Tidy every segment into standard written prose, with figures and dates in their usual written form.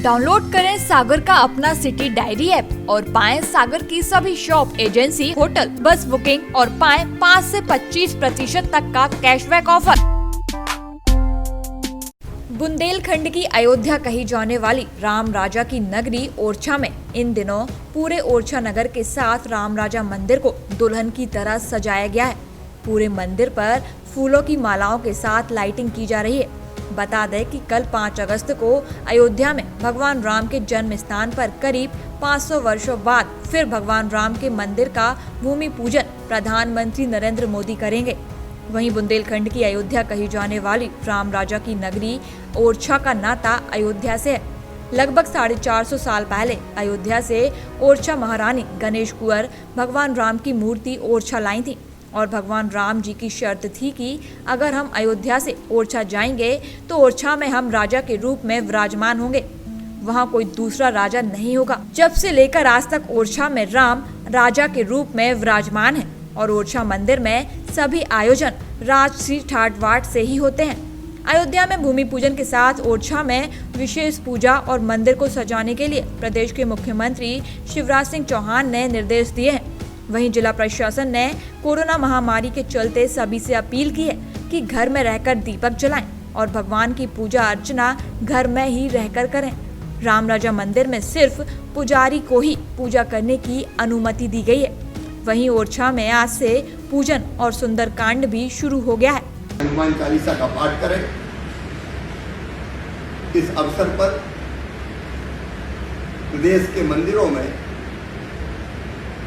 Download करें सागर का अपना सिटी डायरी ऐप और पाएं सागर की सभी शॉप, एजेंसी, होटल, बस बुकिंग और पाएं 5 से 25% तक का कैशबैक ऑफर। बुंदेलखंड की अयोध्या कही जाने वाली राम राजा की नगरी ओरछा में इन दिनों पूरे ओरछा नगर के साथ राम राजा मंदिर को दुल्हन की तरह सजाया गया है। पूरे मंदिर पर फूलों की मालाओं के साथ लाइटिंग की जा रही है। बता दें कि कल 5 अगस्त को अयोध्या में भगवान राम के जन्म स्थान पर करीब 500 वर्षों बाद फिर भगवान राम के मंदिर का भूमि पूजन प्रधानमंत्री नरेंद्र मोदी करेंगे। वहीं बुंदेलखंड की अयोध्या कही जाने वाली राम राजा की नगरी ओरछा का नाता अयोध्या से है। लगभग 450 साल पहले अयोध्या से ओरछा महारानी गणेश कुंवर भगवान राम की मूर्ति ओरछा लाई थी और भगवान राम जी की शर्त थी कि अगर हम अयोध्या से ओरछा जाएंगे तो ओरछा में हम राजा के रूप में विराजमान होंगे, वहाँ कोई दूसरा राजा नहीं होगा। जब से लेकर आज तक ओरछा में राम राजा के रूप में विराजमान है और ओरछा मंदिर में सभी आयोजन राजश्री ठाट वाट से ही होते हैं। अयोध्या में भूमि पूजन के साथ ओरछा में विशेष पूजा और मंदिर को सजाने के लिए प्रदेश के मुख्यमंत्री शिवराज सिंह चौहान ने निर्देश दिए हैं। वहीं जिला प्रशासन ने कोरोना महामारी के चलते सभी से अपील की है कि घर में रहकर दीपक जलाएं और भगवान की पूजा अर्चना घर में ही रहकर करें। राम राजा मंदिर में सिर्फ पुजारी को ही पूजा करने की अनुमति दी गई है। वहीं ओरछा में आज से पूजन और सुंदरकांड भी शुरू हो गया है। हनुमान चालीसा का पाठ करें। इस अवसर पर प्रदेश के मंदिरों में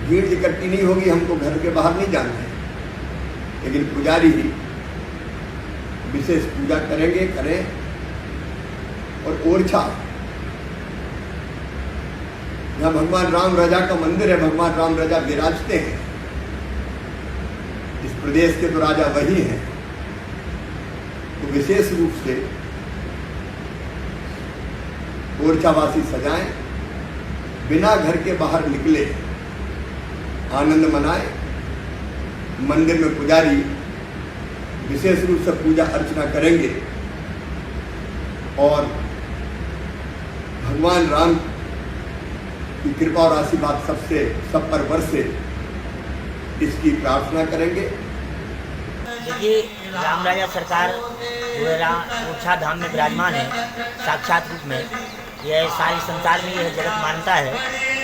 भीड़ इकट्ठी नहीं होगी, हमको घर के बाहर नहीं जाना है, लेकिन पुजारी ही विशेष पूजा करें। और ओरछा जहाँ भगवान राम राजा का मंदिर है, भगवान राम राजा विराजते हैं। इस प्रदेश के तो राजा वही हैं, तो विशेष रूप से ओरछावासी सजाएं, बिना घर के बाहर निकले आनंद मनाएं। मंदिर में पुजारी विशेष रूप से पूजा अर्चना करेंगे और भगवान राम की कृपा और आशीर्वाद सब पर बरसे, इसकी प्रार्थना करेंगे। देखिए, राम राजा सरकार जो है ओरछा धाम में विराजमान है साक्षात रूप में। यह सारे संसार में यह जगत मानता है,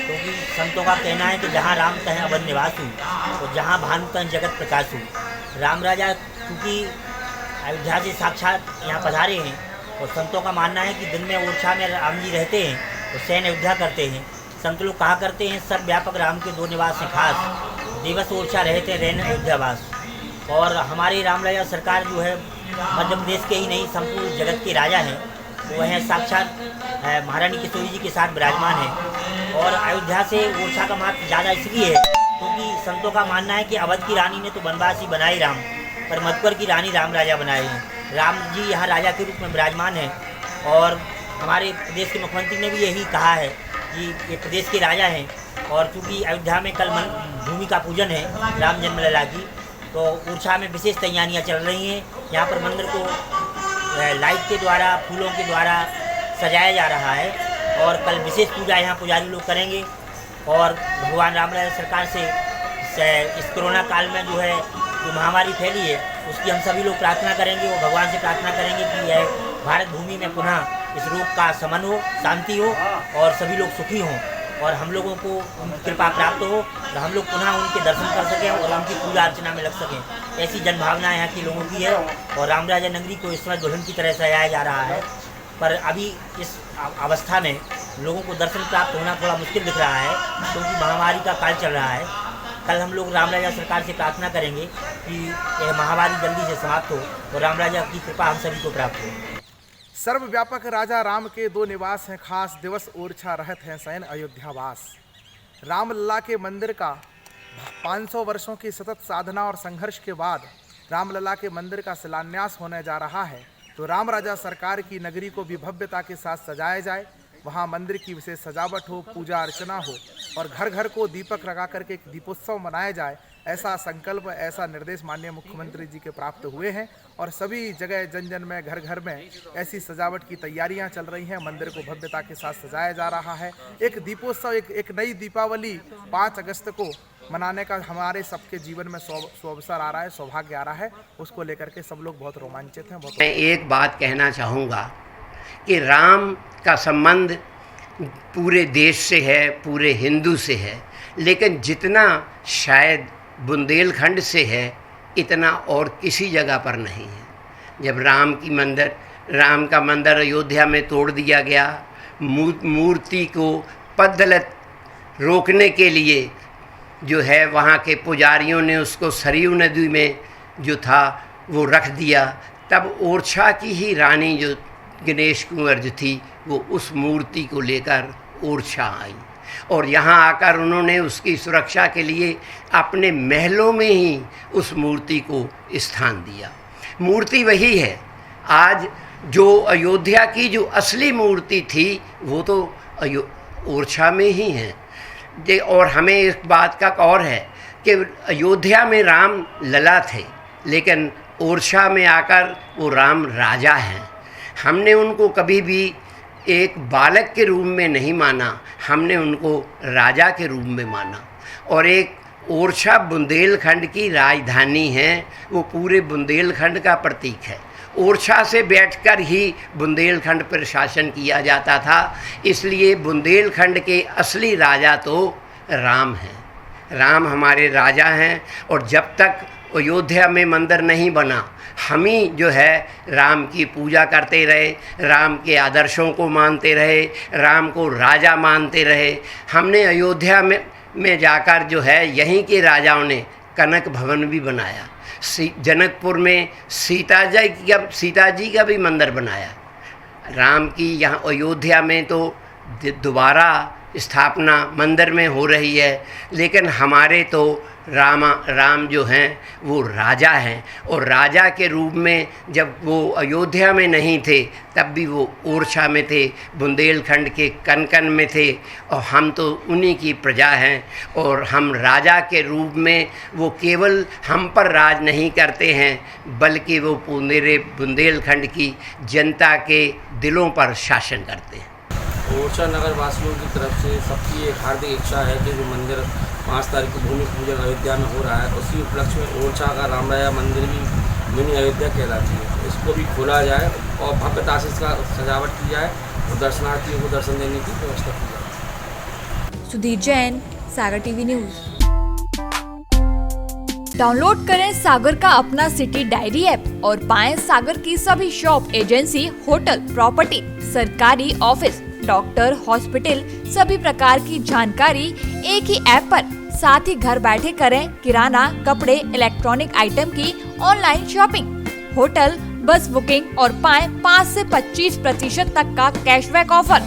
क्योंकि संतों का कहना है कि जहाँ राम कहें अवध निवासु और जहाँ भानु कहें जगत प्रकाशु। राम राजा क्योंकि अयोध्या से साक्षात यहाँ पधारे हैं और संतों का मानना है कि दिन में ओरछा में राम जी रहते हैं और शयन अयोध्या करते हैं। संत लोग कहा करते हैं सर्वव्यापक राम के 2 निवास हैं खास, दिवस ओरछा रहते रहने अयोध्यावास। और हमारे राम राजा सरकार जो है मध्य प्रदेश के ही नहीं संपूर्ण जगत के राजा हैं। वो हैं साक्षात महारानी किशोरी जी के साथ विराजमान है। और अयोध्या से ओरछा का महत्व ज़्यादा इसलिए है क्योंकि संतों का मानना है कि अवध की रानी ने तो वनवासी बनाए राम, पर मधुकर की रानी राम राजा बनाए हैं। राम जी यहाँ राजा के रूप में विराजमान हैं और हमारे प्रदेश के मुख्यमंत्री ने भी यही कहा है कि ये प्रदेश के राजा हैं। और चूँकि अयोध्या में कल भूमि का पूजन है राम जन्मलला की, तो ओरछा में विशेष तैयारियां चल रही हैं। यहाँ पर मंदिर को लाइट के द्वारा, फूलों के द्वारा सजाया जा रहा है और कल विशेष पूजा यहाँ पुजारी लोग करेंगे। और भगवान राम राजा सरकार से इस कोरोना काल में जो है जो महामारी फैली है उसकी हम सभी लोग प्रार्थना करेंगे और भगवान से प्रार्थना करेंगे कि यह भारत भूमि में पुनः इस रोग का शमन हो, शांति हो और सभी लोग सुखी हों और हम लोगों को उनकी कृपा प्राप्त हो और हम लोग पुनः उनके दर्शन कर सकें और उनकी पूजा अर्चना में लग सकें। ऐसी जनभावना यहाँ की लोगों की है और राम राजा नगरी को इस समय दुल्हन की तरह सजाया जा रहा है। पर अभी इस अवस्था में लोगों को दर्शन प्राप्त होना थोड़ा मुश्किल दिख रहा है क्योंकि महामारी का काल चल रहा है। कल हम लोग राम राजा सरकार से प्रार्थना करेंगे कि यह महामारी जल्दी से समाप्त हो और राम राजा की कृपा हम सभी को प्राप्त हो। सर्वव्यापक राजा राम के 2 निवास हैं खास, दिवस ओरछा रहत हैं शयन अयोध्यावास। रामलला के मंदिर का 500 वर्षों की सतत साधना और संघर्ष के बाद रामलला के मंदिर का शिलान्यास होने जा रहा है, तो राम राजा सरकार की नगरी को भी भव्यता के साथ सजाया जाए, वहाँ मंदिर की विशेष सजावट हो, पूजा अर्चना हो और घर घर को दीपक लगा करके एक दीपोत्सव मनाया जाए, ऐसा संकल्प, ऐसा निर्देश माननीय मुख्यमंत्री जी के प्राप्त हुए हैं और सभी जगह जन जन में, घर घर में ऐसी सजावट की तैयारियां चल रही हैं। मंदिर को भव्यता के साथ सजाया जा रहा है। एक दीपोत्सव, एक नई दीपावली 5 अगस्त को मनाने का हमारे सबके जीवन में अवसर आ रहा है, सौभाग्य आ रहा है। उसको लेकर के सब लोग बहुत रोमांचित हैं। मैं एक बात कहना चाहूँगा कि राम का संबंध पूरे देश से है, पूरे हिंदू से है, लेकिन जितना शायद बुंदेलखंड से है इतना और किसी जगह पर नहीं है। जब राम का मंदिर अयोध्या में तोड़ दिया गया, मूर्ति को पद्दलत रोकने के लिए जो है वहाँ के पुजारियों ने उसको सरयू नदी में जो था वो रख दिया, तब ओरछा की ही रानी जो गणेश कुंवर जो थी वो उस मूर्ति को लेकर ओरछा आई और यहाँ आकर उन्होंने उसकी सुरक्षा के लिए अपने महलों में ही उस मूर्ति को स्थान दिया। मूर्ति वही है। आज जो अयोध्या की जो असली मूर्ति थी वो तो ओरछा में ही है। और हमें इस बात का और है कि अयोध्या में राम लला थे, लेकिन ओरछा में आकर वो राम राजा हैं। हमने उनको कभी भी एक बालक के रूप में नहीं माना, हमने उनको राजा के रूप में माना। और एक ओरछा बुंदेलखंड की राजधानी है, वो पूरे बुंदेलखंड का प्रतीक है। ओरछा से बैठकर ही बुंदेलखंड पर शासन किया जाता था, इसलिए बुंदेलखंड के असली राजा तो राम हैं। राम हमारे राजा हैं और जब तक अयोध्या में मंदिर नहीं बना, हम ही जो है राम की पूजा करते रहे, राम के आदर्शों को मानते रहे, राम को राजा मानते रहे। हमने अयोध्या में जाकर जो है यहीं के राजाओं ने कनक भवन भी बनाया, जनकपुर में सीता जी का भी मंदिर बनाया। राम की यहाँ अयोध्या में तो दोबारा स्थापना मंदिर में हो रही है, लेकिन हमारे तो राम जो हैं वो राजा हैं और राजा के रूप में जब वो अयोध्या में नहीं थे तब भी वो ओरछा में थे, बुंदेलखंड के कन में थे और हम तो उन्हीं की प्रजा हैं। और हम राजा के रूप में वो केवल हम पर राज नहीं करते हैं, बल्कि वो पूरे बुंदेलखंड की जनता के दिलों पर शासन करते हैं। ओरछा नगर वासियों की तरफ से सबकी एक हार्दिक इच्छा है कि जो मंदिर 5 तारीख को भूमि पूजन अयोध्या में हो रहा है, उसी उपलक्ष्य में ओरछा का राम राजा मंदिर भी मिनी अयोध्या कहलाती है, इसको भी खोला जाए और भव्यता से इसका सजावट की जाए और दर्शनार्थियों को दर्शन देने की व्यवस्था की जाए। सुधीर जैन, सागर टीवी न्यूज। डाउनलोड करें सागर का अपना सिटी डायरी ऐप और पाएं सागर की सभी शॉप, एजेंसी, होटल, प्रॉपर्टी, सरकारी ऑफिस, डॉक्टर, हॉस्पिटल, सभी प्रकार की जानकारी एक ही ऐप पर। साथ ही घर बैठे करें किराना, कपड़े, इलेक्ट्रॉनिक आइटम की ऑनलाइन शॉपिंग, होटल, बस बुकिंग और पाएं 5 से 25% तक का कैशबैक ऑफर।